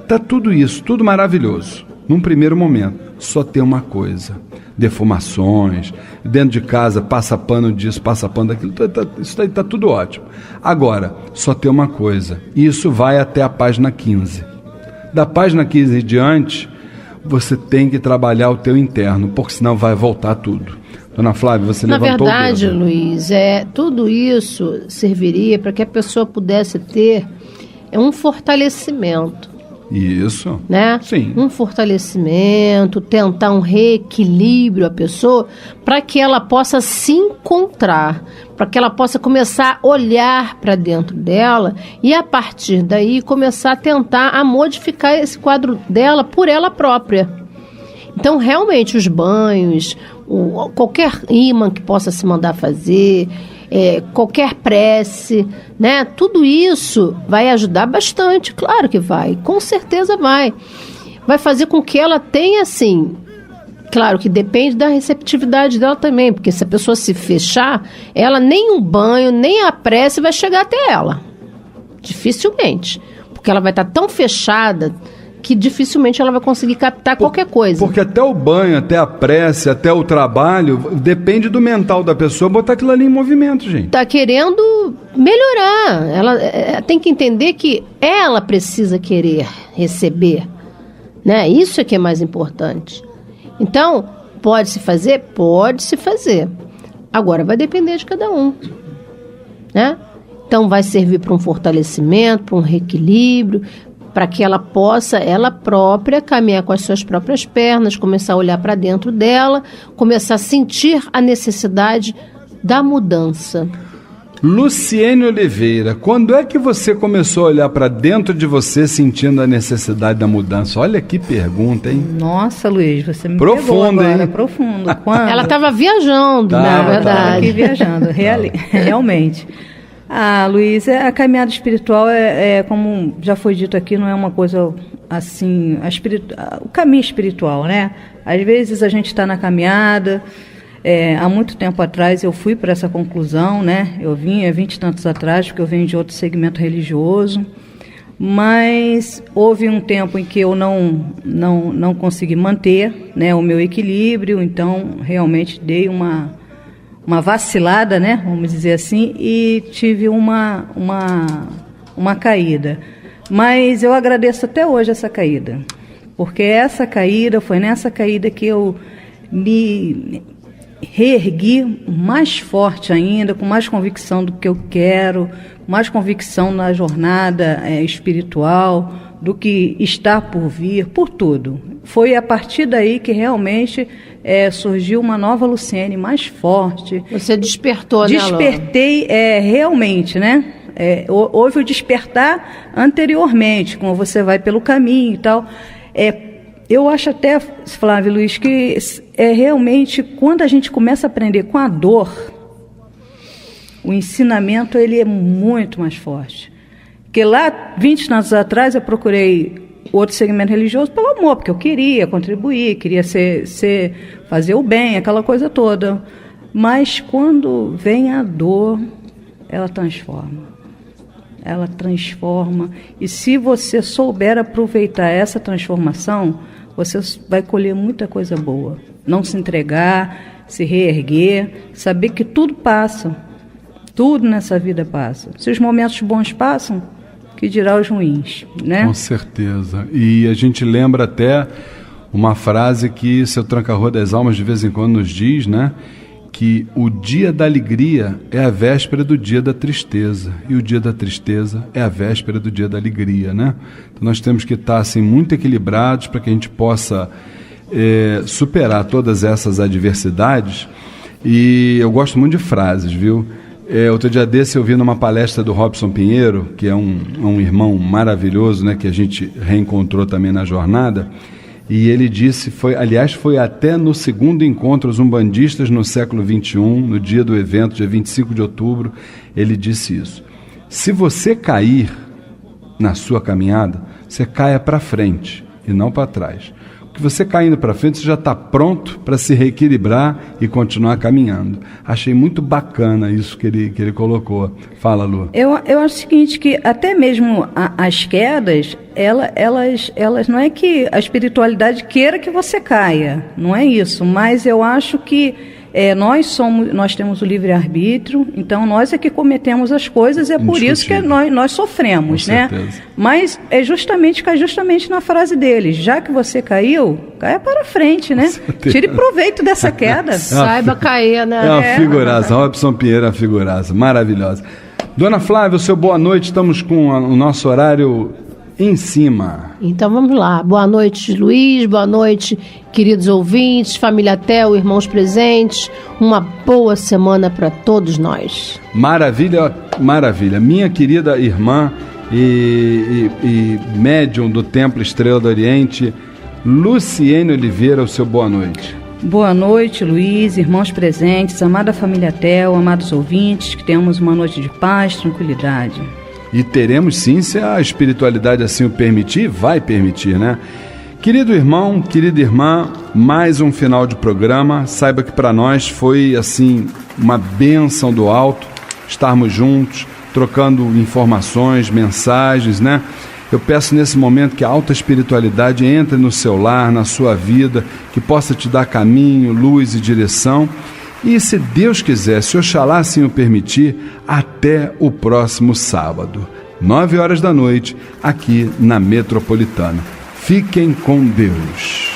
está tudo isso, tudo maravilhoso. Num primeiro momento, só tem uma coisa, defumações, dentro de casa passa pano disso, passa pano daquilo, isso está tudo ótimo. Agora, só tem uma coisa, e isso vai até a página 15. Da página 15 em diante, você tem que trabalhar o teu interno, porque senão vai voltar tudo. Dona Flávia, você levantou o dedo. Na verdade, Luiz, tudo isso serviria para que a pessoa pudesse ter um fortalecimento. Isso. Né? Sim. Um fortalecimento, tentar um reequilíbrio à pessoa, para que ela possa se encontrar, para que ela possa começar a olhar para dentro dela e, a partir daí, começar a tentar a modificar esse quadro dela por ela própria. Então, realmente, os banhos, qualquer imã que possa se mandar fazer, qualquer prece, né? Tudo isso vai ajudar bastante, claro que vai, com certeza vai. Vai fazer com que ela tenha, assim, claro que depende da receptividade dela também, porque se a pessoa se fechar, ela nem um banho, nem a prece vai chegar até ela. Dificilmente. Porque ela vai estar tão fechada que dificilmente ela vai conseguir captar qualquer coisa. Porque até o banho, até a prece, até o trabalho, depende do mental da pessoa botar aquilo ali em movimento, gente. Tá querendo melhorar. Ela tem que entender que ela precisa querer receber, né? Isso é que é mais importante. Então, pode-se fazer? Pode-se fazer. Agora, vai depender de cada um, né? Então, vai servir para um fortalecimento, para um reequilíbrio, para que ela possa, ela própria, caminhar com as suas próprias pernas, começar a olhar para dentro dela, começar a sentir a necessidade da mudança. Luciene Oliveira, quando é que você começou a olhar para dentro de você sentindo a necessidade da mudança? Olha que pergunta, hein? Nossa, Luiz, você me profundo, pegou agora, hein? Profundo. Quando? Ela estava viajando, na verdade. Aqui viajando, realmente. Luiz, a caminhada espiritual como já foi dito aqui, não é uma coisa assim, o caminho espiritual, né? Às vezes a gente está na caminhada, Há muito tempo atrás eu fui para essa conclusão, né? Eu vim há 20 e tantos atrás, porque eu venho de outro segmento religioso, mas houve um tempo em que eu não consegui manter, né, o meu equilíbrio, então realmente dei uma vacilada, né, vamos dizer assim, e tive uma caída. Mas eu agradeço até hoje essa caída, porque foi nessa caída que eu me reergui mais forte ainda, com mais convicção do que eu quero, mais convicção na jornada espiritual, do que está por vir, por tudo. Foi a partir daí que realmente surgiu uma nova Luciene mais forte. Você despertou, né, Alô? Despertei realmente, né? Houve o despertar anteriormente, como você vai pelo caminho e tal. Eu acho até, Flávio Luiz, que realmente quando a gente começa a aprender com a dor, o ensinamento ele é muito mais forte. Porque lá, 20 anos atrás, eu procurei outro segmento religioso pelo amor, porque eu queria contribuir, queria fazer o bem, aquela coisa toda. Mas quando vem a dor, ela transforma. Ela transforma. E se você souber aproveitar essa transformação, você vai colher muita coisa boa. Não se entregar, se reerguer, saber que tudo passa. Tudo nessa vida passa. Se os momentos bons passam, que dirá os ruins, né? Com certeza. E a gente lembra até uma frase que seu Tranca-Rua das Almas de vez em quando nos diz, né? Que o dia da alegria é a véspera do dia da tristeza, e o dia da tristeza é a véspera do dia da alegria, né? Então nós temos que estar assim, muito equilibrados para que a gente possa superar todas essas adversidades. E eu gosto muito de frases, viu? Outro dia desse eu vi numa palestra do Robson Pinheiro, que é um irmão maravilhoso, né, que a gente reencontrou também na jornada. E ele disse, foi até no segundo encontro, os umbandistas no século XXI, no dia do evento, dia 25 de outubro, ele disse isso. Se você cair na sua caminhada, você caia para frente e não para trás. Porque você caindo para frente, você já está pronto para se reequilibrar e continuar caminhando. Achei muito bacana isso que ele colocou. Fala, Lu. Eu acho o seguinte, que até mesmo as quedas, elas não é que a espiritualidade queira que você caia, não é isso, mas eu acho que nós temos o livre-arbítrio, então nós é que cometemos as coisas, e é por isso que nós sofremos, né? Certeza. Mas cai justamente na frase dele, já que você caiu, caia para frente, né? Tire proveito dessa queda. Saiba cair, né? É uma figuraça, Robson Pinheiro é uma figuraça, maravilhosa. Dona Flávia, o seu boa noite, estamos com o nosso horário em cima. Então vamos lá. Boa noite, Luiz. Boa noite, queridos ouvintes, família Tel, irmãos presentes. Uma boa semana para todos nós. Maravilha, maravilha. Minha querida irmã e médium do Templo Estrela do Oriente, Luciene Oliveira, o seu boa noite. Boa noite, Luiz, irmãos presentes, amada família Tel, amados ouvintes, que tenhamos uma noite de paz, tranquilidade. E teremos sim, se a espiritualidade assim o permitir, vai permitir, né? Querido irmão, querida irmã, mais um final de programa. Saiba que para nós foi assim uma bênção do alto estarmos juntos, trocando informações, mensagens, né? Eu peço nesse momento que a alta espiritualidade entre no seu lar, na sua vida, que possa te dar caminho, luz e direção. E se Deus quiser, se Oxalá assim o permitir, até o próximo sábado, 9h da noite, aqui na Metropolitana. Fiquem com Deus.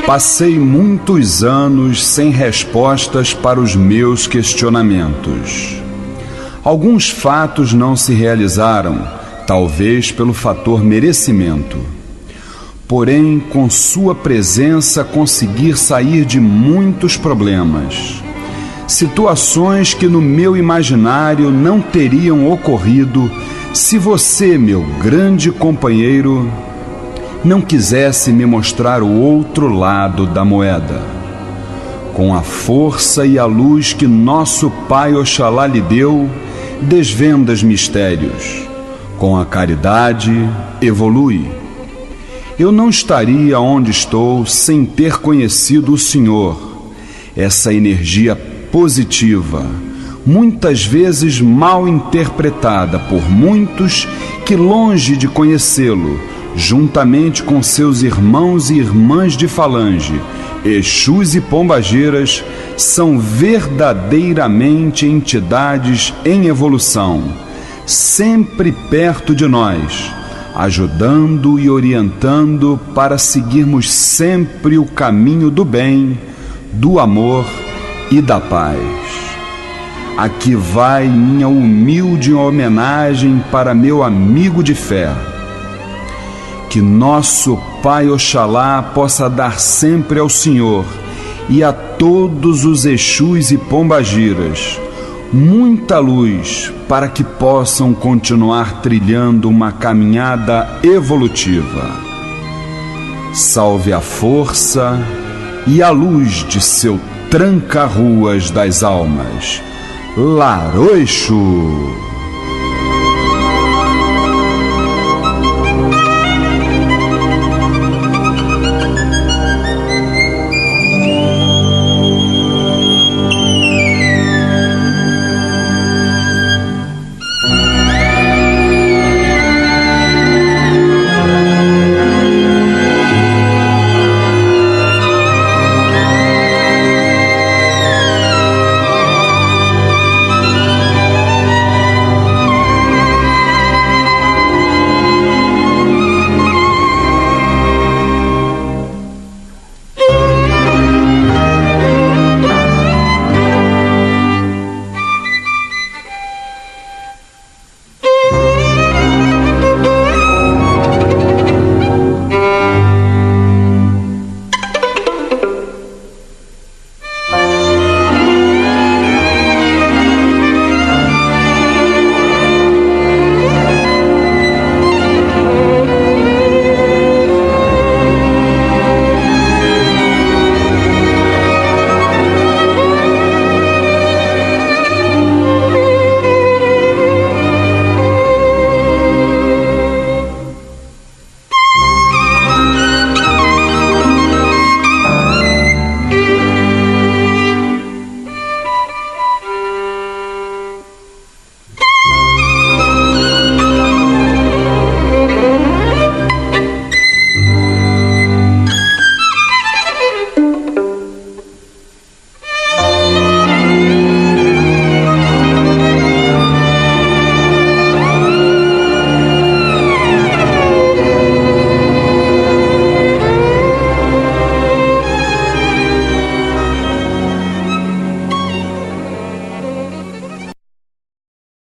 Passei muitos anos sem respostas para os meus questionamentos. Alguns fatos não se realizaram, talvez pelo fator merecimento. Porém, com sua presença consegui sair de muitos problemas. Situações que no meu imaginário não teriam ocorrido se você, meu grande companheiro, não quisesse me mostrar o outro lado da moeda. Com a força e a luz que nosso Pai Oxalá lhe deu, desvenda os mistérios. Com a caridade, evolui. Eu não estaria onde estou sem ter conhecido o Senhor. Essa energia positiva, muitas vezes mal interpretada por muitos que, longe de conhecê-lo, juntamente com seus irmãos e irmãs de falange, Exus e Pombageiras, são verdadeiramente entidades em evolução, sempre perto de nós, ajudando e orientando para seguirmos sempre o caminho do bem, do amor e da paz. Aqui vai minha humilde homenagem para meu amigo de fé. Que nosso Pai Oxalá possa dar sempre ao Senhor e a todos os Exus e Pombagiras muita luz para que possam continuar trilhando uma caminhada evolutiva. Salve a força e a luz de seu tranca-ruas das almas, Laroixo!